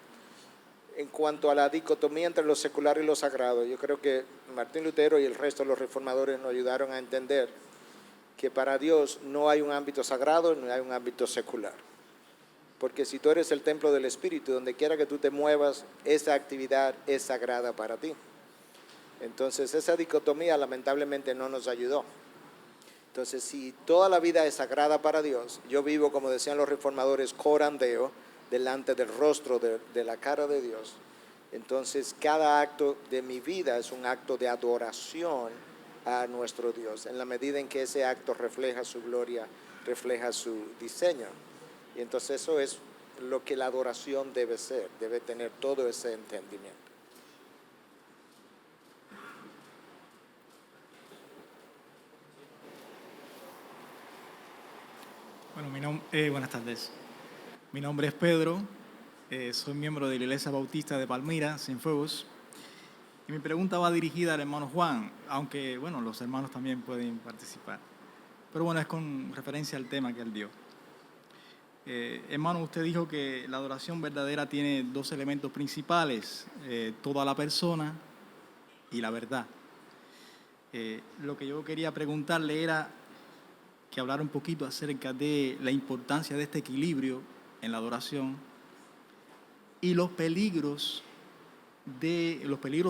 En cuanto a la dicotomía entre lo secular y lo sagrado, yo creo que Martín Lutero y el resto de los reformadores nos ayudaron a entender que para Dios no hay un ámbito sagrado ni hay un ámbito secular. Porque si tú eres el templo del Espíritu, donde quiera que tú te muevas, esa actividad es sagrada para ti. Entonces esa dicotomía lamentablemente no nos ayudó. Entonces si toda la vida es sagrada para Dios, yo vivo, como decían los reformadores, coram Deo, delante del rostro de la cara de Dios. Entonces cada acto de mi vida es un acto de adoración a nuestro Dios, en la medida en que ese acto refleja su gloria, refleja su diseño. Y entonces eso es lo que la adoración debe ser, debe tener todo ese entendimiento. Bueno, buenas tardes. Mi nombre es Pedro, soy miembro de la Iglesia Bautista de Palmira, Cienfuegos. Y mi pregunta va dirigida al hermano Juan, aunque, bueno, los hermanos también pueden participar. Pero bueno, es con referencia al tema que él dio. Hermano, usted dijo que la adoración verdadera tiene dos elementos principales, toda la persona y la verdad. Lo que yo quería preguntarle era que hablara un poquito acerca de la importancia de este equilibrio en la adoración y los peligros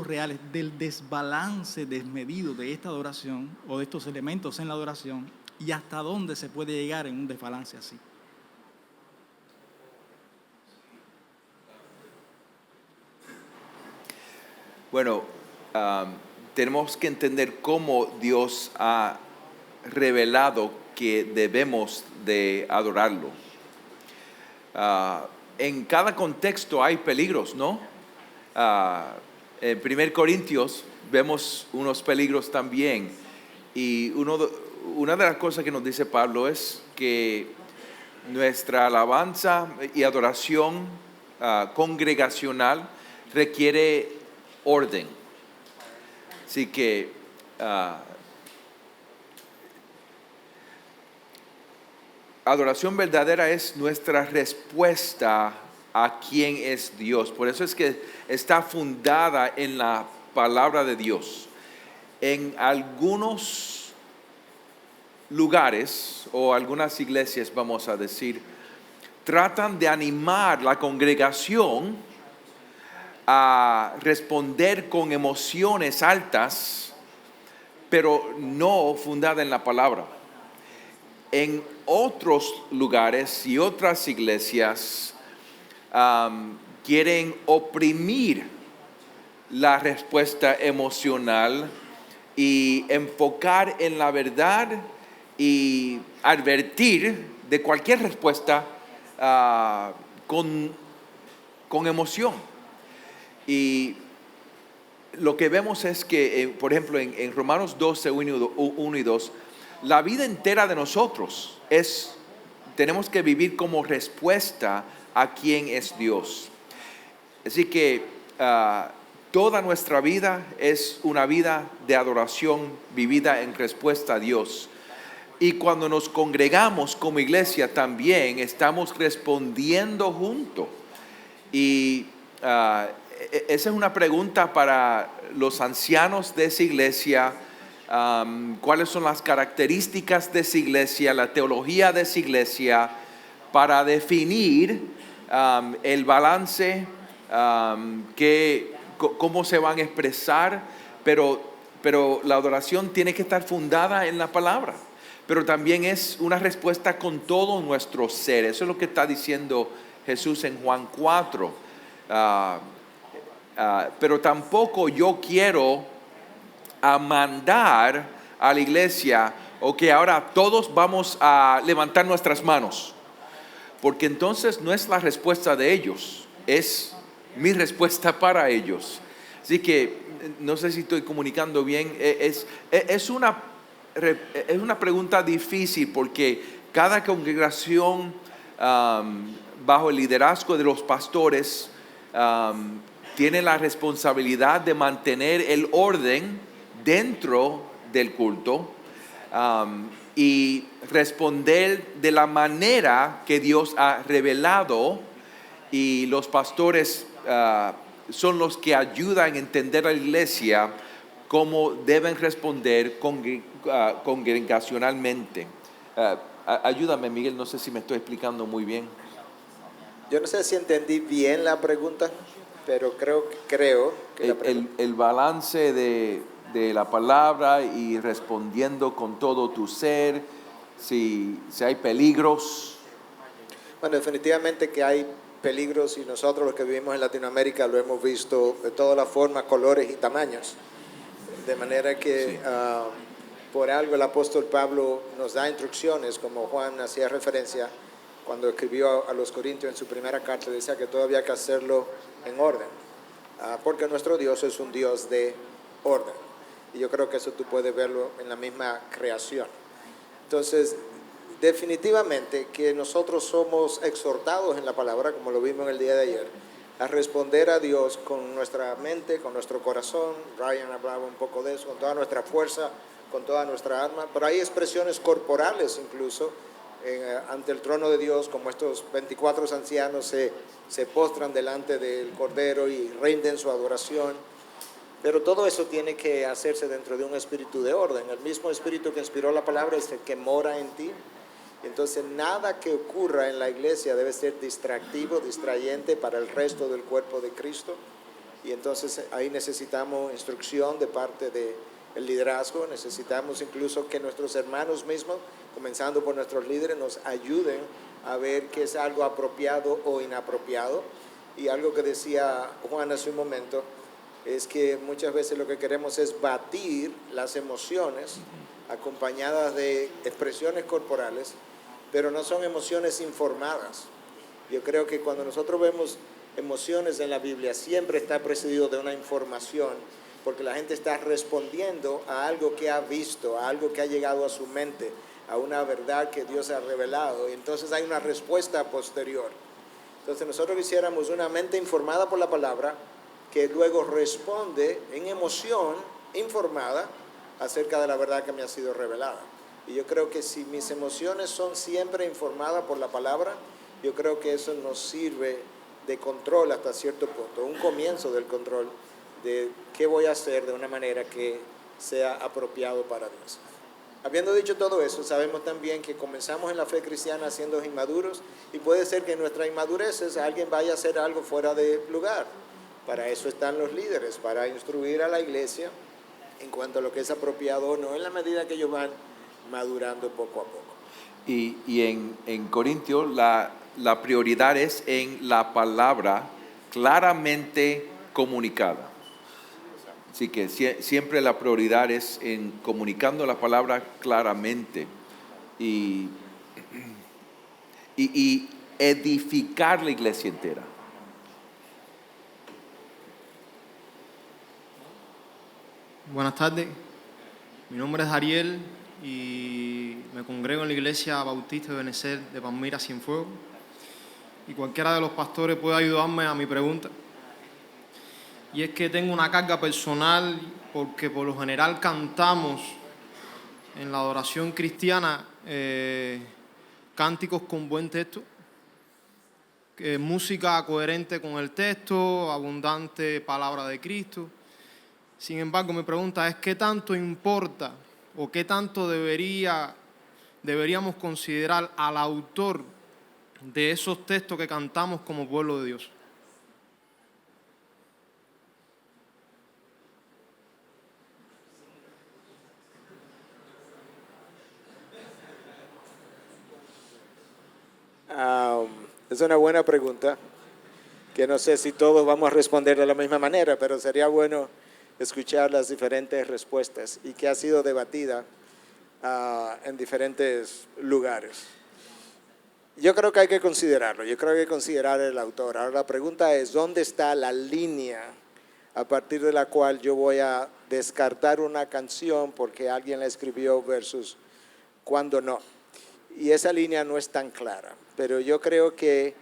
reales del desbalance desmedido de esta adoración o de estos elementos en la adoración y hasta dónde se puede llegar en un desbalance así. Bueno, tenemos que entender cómo Dios ha revelado que debemos de adorarlo. En cada contexto hay peligros, ¿no? En 1 Corintios vemos unos peligros también. Y una de las cosas que nos dice Pablo es que nuestra alabanza y adoración congregacional requiere orden. Así que adoración verdadera es nuestra respuesta a quién es Dios. Por eso es que está fundada en la palabra de Dios. En algunos lugares o algunas iglesias, vamos a decir, tratan de animar la congregación a responder con emociones altas, pero no fundada en la palabra. En otros lugares y otras iglesias quieren oprimir la respuesta emocional y enfocar en la verdad y advertir de cualquier respuesta con emoción. Y lo que vemos es que, por ejemplo, en Romanos 12, 1 y 2, la vida entera de nosotros tenemos que vivir como respuesta a quién es Dios. Así que toda nuestra vida es una vida de adoración vivida en respuesta a Dios. Y cuando nos congregamos como iglesia también estamos respondiendo juntos. Y esa es una pregunta para los ancianos de esa iglesia. ¿Cuáles son las características de esa iglesia, la teología de esa iglesia, para definir el balance, cómo se van a expresar? Pero la adoración tiene que estar fundada en la palabra. Pero también es una respuesta con todo nuestro ser. Eso es lo que está diciendo Jesús en Juan 4. Pero tampoco yo quiero mandar a la iglesia o que ahora todos vamos a levantar nuestras manos. Porque entonces no es la respuesta de ellos, es mi respuesta para ellos. Así que no sé si estoy comunicando bien. Es una pregunta difícil porque cada congregación bajo el liderazgo de los pastores tiene la responsabilidad de mantener el orden dentro del culto y responder de la manera que Dios ha revelado, y los pastores son los que ayudan a entender a la iglesia cómo deben responder congregacionalmente. Ayúdame, Miguel, no sé si me estoy explicando muy bien. Yo no sé si entendí bien la pregunta, pero creo que el balance de la palabra y respondiendo con todo tu ser, si hay peligros. Bueno, definitivamente que hay peligros, y nosotros los que vivimos en Latinoamérica lo hemos visto de todas las formas, colores y tamaños. De manera que por algo el apóstol Pablo nos da instrucciones, como Juan hacía referencia cuando escribió a los Corintios en su primera carta, decía que todo había que hacerlo en orden, porque nuestro Dios es un Dios de orden. Y yo creo que eso tú puedes verlo en la misma creación. Entonces, definitivamente que nosotros somos exhortados en la palabra, como lo vimos en el día de ayer, a responder a Dios con nuestra mente, con nuestro corazón. Ryan hablaba un poco de eso, con toda nuestra fuerza, con toda nuestra alma. Pero hay expresiones corporales incluso ante el trono de Dios, como estos 24 ancianos se postran delante del Cordero y rinden su adoración. Pero todo eso tiene que hacerse dentro de un espíritu de orden. El mismo espíritu que inspiró la palabra es el que mora en ti. Entonces, nada que ocurra en la iglesia debe ser distractivo, distrayente para el resto del cuerpo de Cristo. Y entonces ahí necesitamos instrucción de parte del liderazgo. Necesitamos incluso que nuestros hermanos mismos, comenzando por nuestros líderes, nos ayuden a ver qué es algo apropiado o inapropiado. Y algo que decía Juan hace un momento es que muchas veces lo que queremos es batir las emociones acompañadas de expresiones corporales, pero no son emociones informadas. Yo creo que cuando nosotros vemos emociones en la Biblia, siempre está precedido de una información, porque la gente está respondiendo a algo que ha visto, a algo que ha llegado a su mente, a una verdad que Dios ha revelado, y entonces hay una respuesta posterior. Entonces nosotros quisiéramos una mente informada por la palabra, que luego responde en emoción informada acerca de la verdad que me ha sido revelada. Y yo creo que si mis emociones son siempre informadas por la palabra, yo creo que eso nos sirve de control hasta cierto punto, un comienzo del control de qué voy a hacer de una manera que sea apropiado para Dios. Habiendo dicho todo eso, sabemos también que comenzamos en la fe cristiana siendo inmaduros, y puede ser que en nuestras inmadureces alguien vaya a hacer algo fuera de lugar. Para eso están los líderes, para instruir a la iglesia en cuanto a lo que es apropiado o no, en la medida que ellos van madurando poco a poco. Y en Corintios la prioridad es en la palabra claramente comunicada. Así que siempre la prioridad es en comunicando la palabra claramente y edificar la iglesia entera. Buenas tardes, mi nombre es Ariel y me congrego en la Iglesia Bautista de Benecer de Palmira, Cienfuegos, y cualquiera de los pastores puede ayudarme a mi pregunta. Y es que tengo una carga personal porque por lo general cantamos en la adoración cristiana cánticos con buen texto, música coherente con el texto, abundante palabra de Cristo. Sin embargo, mi pregunta es, ¿qué tanto importa o qué tanto deberíamos considerar al autor de esos textos que cantamos como pueblo de Dios? Es una buena pregunta, que no sé si todos vamos a responder de la misma manera, pero sería bueno escuchar las diferentes respuestas y que ha sido debatida en diferentes lugares. Yo creo que hay que considerarlo, yo creo que hay que considerar el autor. Ahora la pregunta es, ¿dónde está la línea a partir de la cual yo voy a descartar una canción porque alguien la escribió versus cuando no? Y esa línea no es tan clara, pero yo creo que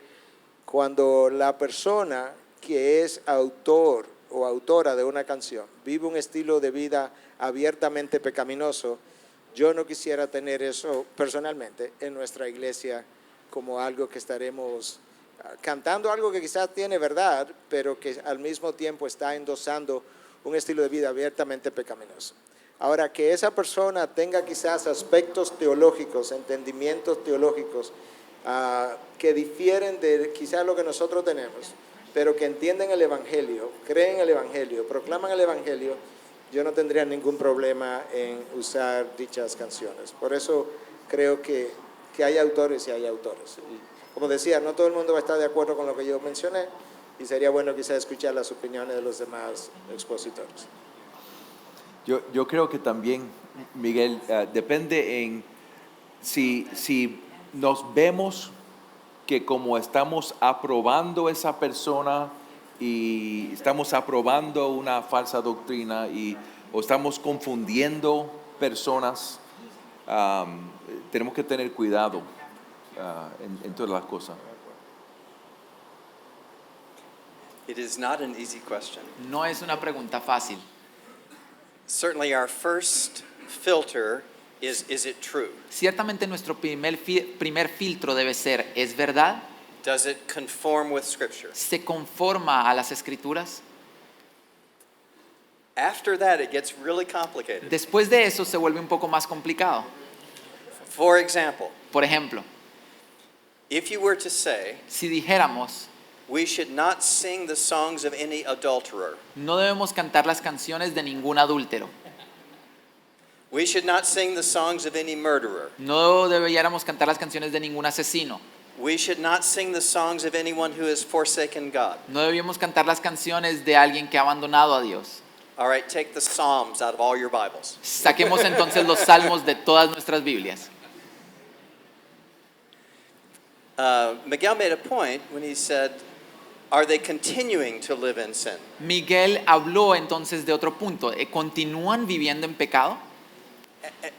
cuando la persona que es autor o autora de una canción vive un estilo de vida abiertamente pecaminoso, yo no quisiera tener eso personalmente en nuestra iglesia como algo que estaremos cantando, algo que quizás tiene verdad, pero que al mismo tiempo está endosando un estilo de vida abiertamente pecaminoso. Ahora, que esa persona tenga quizás aspectos teológicos, entendimientos teológicos que difieren de quizás lo que nosotros tenemos, pero que entienden el Evangelio, creen el Evangelio, proclaman el Evangelio, yo no tendría ningún problema en usar dichas canciones. Por eso creo que hay autores y hay autores. Y como decía, no todo el mundo va a estar de acuerdo con lo que yo mencioné y sería bueno quizás escuchar las opiniones de los demás expositores. Yo creo que también, Miguel, depende en si nos vemos que como estamos aprobando esa persona y estamos aprobando una falsa doctrina o estamos confundiendo personas, tenemos que tener cuidado en todas las cosas. It is not an easy question. No es una pregunta fácil. Certainly our first filter is it true? Ciertamente nuestro primer filtro debe ser, ¿es verdad? Does it conform with Scripture? ¿Se conforma a las Escrituras? After that, it gets really complicated. Después de eso se vuelve un poco más complicado. For example, Por ejemplo, if you were to say, si dijéramos, we should not sing the songs of any adulterer. no debemos cantar las canciones de ningún adúltero, We should not sing the songs of any murderer. no deberíamos cantar las canciones de ningún asesino, We should not sing the songs of anyone who has forsaken God. no debíamos cantar las canciones de alguien que ha abandonado a Dios. All right, take the Psalms out of all your Bibles. Saquemos entonces los salmos de todas nuestras Biblias. Miguel made a point when he said, are they continuing to live in sin? Miguel habló entonces de otro punto. ¿Continúan viviendo en pecado?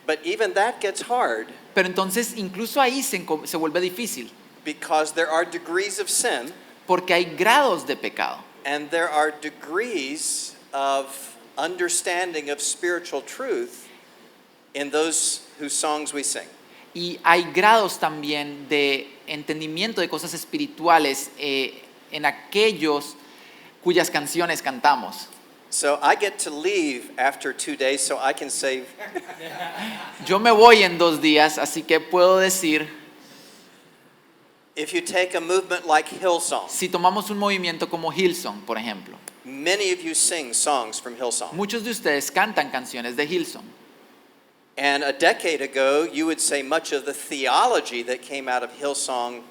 But even that gets hard Pero entonces incluso ahí se vuelve difícil, because there are degrees of sin porque hay grados de pecado and there are degrees of understanding of spiritual truth in those whose songs we sing. y hay grados también de entendimiento de cosas espirituales en aquellos cuyas canciones cantamos. So I get to leave after 2 days so I can say, Yo me voy en 2 días, así que puedo decir, if you take a movement like Hillsong, si tomamos un movimiento como Hillsong, por ejemplo, many of you sing songs from Hillsong. muchos de ustedes cantan canciones de Hillsong. And a decade ago, you would say much of the theology that came out of Hillsong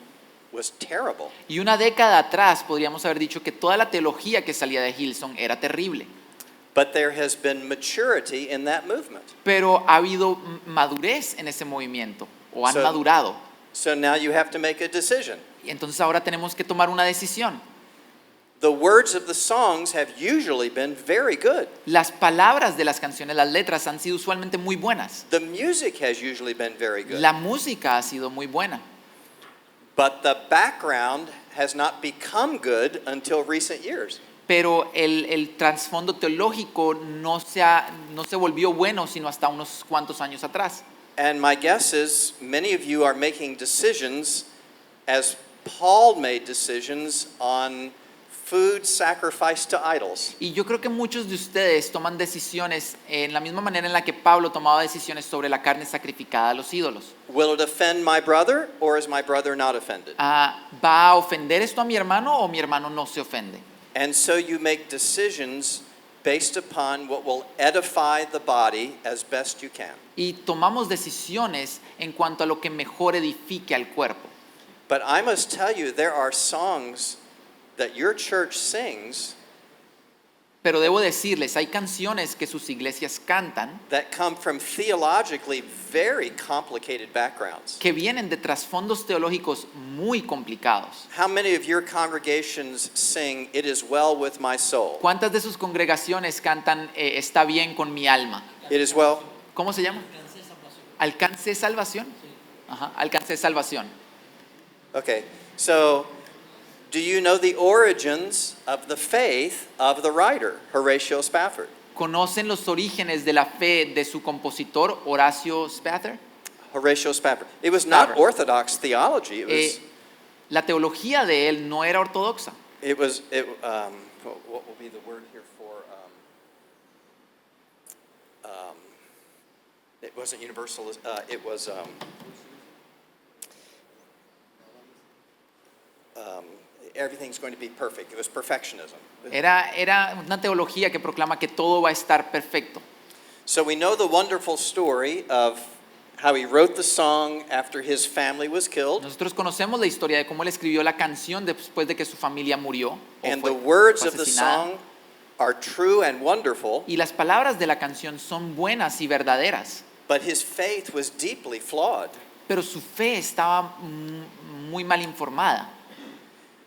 was terrible. Y una década atrás podríamos haber dicho que toda la teología que salía de Hillsong era terrible. But there has been maturity in that movement. Pero ha habido madurez en ese movimiento, o han So- madurado. So now you have to make a decision. Y entonces ahora tenemos que tomar una decisión. The words of the songs have usually been very good. Las palabras de las canciones, las letras han sido usualmente muy buenas. The music has usually been very good. La música ha sido muy buena. But the background has not become good until recent years. Pero el trasfondo teológico no se volvió bueno sino hasta unos cuantos años atrás. And my guess is many of you are making decisions as Paul made decisions on food sacrificed to idols. Y yo creo que muchos de ustedes toman decisiones en la misma manera en la que Pablo tomaba decisiones sobre la carne sacrificada a los ídolos. Will it offend my brother or is my brother not offended? ¿Va a ofender esto a mi hermano o mi hermano no se ofende? And so you make decisions based upon what will edify the body as best you can. Y tomamos decisiones en cuanto a lo que mejor edifique al cuerpo. But I must tell you, there are songs that your church sings Pero debo decirles, hay canciones que sus iglesias cantan that come from theologically very complicated backgrounds. que vienen de trasfondos teológicos muy complicados. How many of your congregations sing, "It is well with my soul"? ¿Cuántas de sus congregaciones cantan Está bien con mi alma? It is well. ¿Cómo se llama? Alcance salvación. Ajá, alcance salvación. Okay, so do you know the origins of the faith of the writer, Horatio Spafford? ¿Conocen los orígenes de la fe de su compositor Horacio Spafford? Horatio Spafford. It was not Spafford. Orthodox theology. It was. La teología de él no era ortodoxa. It was. What will be the word here for? It wasn't universal. It was. Everything's going to be perfect. It was perfectionism. Era una teología que proclama que todo va a estar perfecto. So we know the wonderful story of how he wrote the song after his family was killed. Nosotros conocemos la historia de cómo él escribió la canción después de que su familia murió o And fue the words of the asesinada. song are true and wonderful, Y las palabras de la canción son buenas y verdaderas, but his faith was deeply flawed. pero su fe estaba muy mal informada.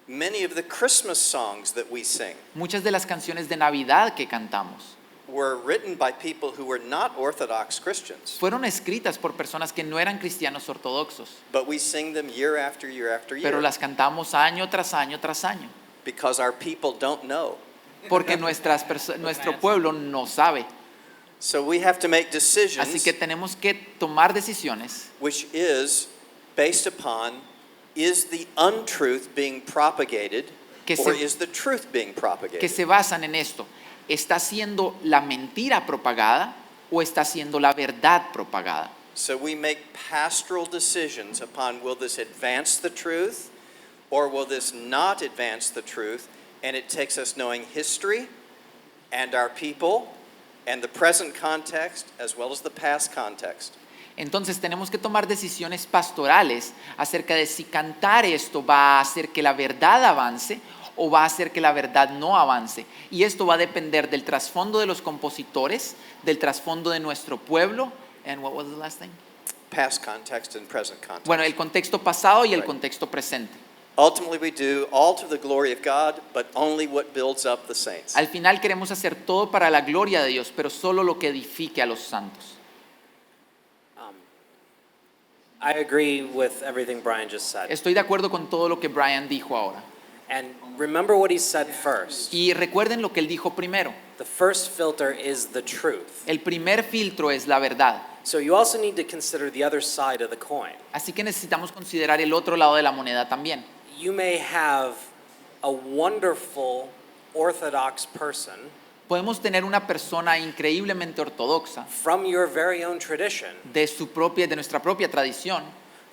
Many of the Christmas songs that we sing Muchas de las canciones de Navidad que cantamos were written by people who were not Orthodox Christians, fueron escritas por personas que no eran cristianos ortodoxos, but we sing them year after year after year pero las cantamos año tras año tras año, because our people don't know. porque nuestro pueblo no sabe. So we have to make decisions Así que tenemos que tomar decisiones which is based upon, is the untruth being propagated Que or se- is the truth being que propagated? se basan en esto. ¿Está siendo la mentira propagada o está siendo la verdad propagada? So we make pastoral decisions upon, will this advance the truth or will this not advance the truth? And it takes us knowing history and our people and the present context as well as the past context. Entonces tenemos que tomar decisiones pastorales acerca de si cantar esto va a hacer que la verdad avance o va a hacer que la verdad no avance. Y esto va a depender del trasfondo de los compositores, del trasfondo de nuestro pueblo. And what was the last thing? Past context and present context. Bueno, el contexto pasado y el Right. contexto presente. Ultimately, we do all to the glory of God, but only what builds up the saints. Al final queremos hacer todo para la gloria de Dios, pero solo lo que edifique a los santos. I agree with everything Brian just said. Estoy de acuerdo con todo lo que Brian dijo ahora. And remember what he said first. Y recuerden lo que él dijo primero. The first filter is the truth. El primer filtro es la verdad. So you also need to consider the other side of the coin. Así que necesitamos considerar el otro lado de la moneda también. You may have a wonderful Orthodox person Podemos tener una persona increíblemente ortodoxa from your very own tradition de nuestra propia tradición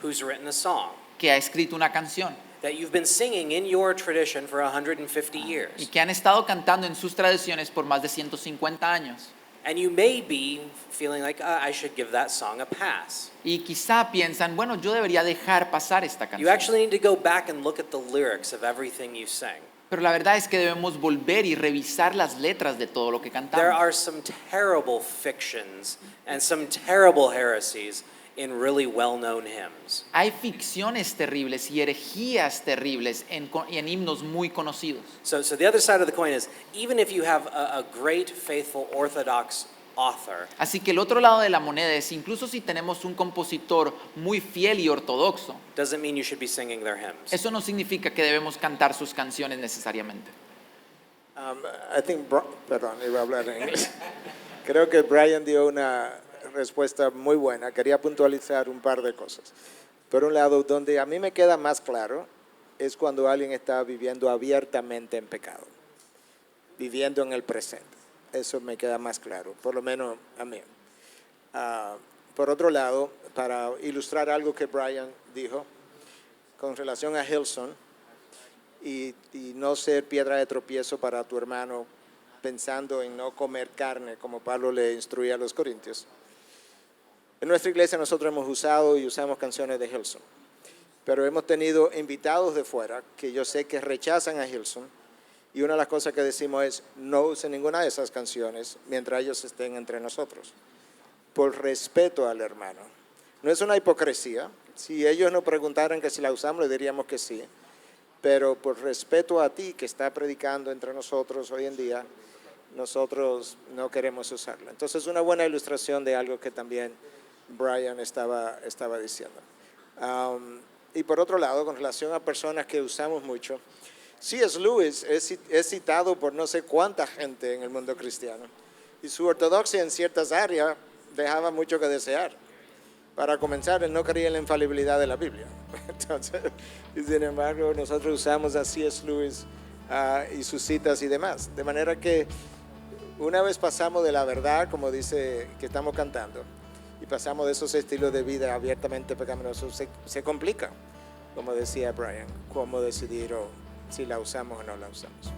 who's written a song que ha escrito una canción that you've been singing in your tradition for 150 y years. que han estado cantando en sus tradiciones por más de 150 años. And you may be feeling like, I should give that song a pass. Y quizá piensan, bueno, yo debería dejar pasar esta You canción. actually need to go back and look at the lyrics of everything you sing. Pero la verdad es que debemos volver y revisar las letras de todo lo que There cantamos. are some terrible fictions and some terrible heresies in really well-known hymns. Hay ficciones terribles y herejías terribles en himnos muy conocidos. So the other side of the coin is, even if you have a great, faithful, orthodox author, Así que el otro lado de la moneda es, incluso si tenemos un compositor muy fiel y ortodoxo, doesn't mean you should be singing their hymns. eso no significa que debemos cantar sus canciones necesariamente. I think, perdón, iba a hablar en inglés. Creo que Brian dio una respuesta muy buena. Quería puntualizar un par de cosas. Por un lado, donde a mí me queda más claro es cuando alguien está viviendo abiertamente en pecado, viviendo en el presente. Eso me queda más claro, por lo menos a mí. Por otro lado, para ilustrar algo que Brian dijo con relación a Hillsong y no ser piedra de tropiezo para tu hermano pensando en no comer carne, como Pablo le instruía a los corintios. En nuestra iglesia nosotros hemos usado y usamos canciones de Hillsong, pero hemos tenido invitados de fuera que yo sé que rechazan a Hillsong, y una de las cosas que decimos es no usen ninguna de esas canciones mientras ellos estén entre nosotros, por respeto al hermano. No es una hipocresía. Si ellos nos preguntaran que si la usamos, le diríamos que sí, pero por respeto a ti que está predicando entre nosotros hoy en día, nosotros no queremos usarla. Entonces es una buena ilustración de algo que también Brian estaba diciendo. Y por otro lado, con relación a personas que usamos mucho, C.S. Lewis es citado por no sé cuánta gente en el mundo cristiano, y su ortodoxia en ciertas áreas dejaba mucho que desear. Para comenzar, él no creía en la infalibilidad de la Biblia. Entonces, y sin embargo, nosotros usamos a C.S. Lewis y sus citas y demás. De manera que una vez pasamos de la verdad, como dice que estamos cantando, y pasamos de esos estilos de vida abiertamente pecaminosos, se complica, como decía Brian, cómo decidir si la usamos o no la usamos.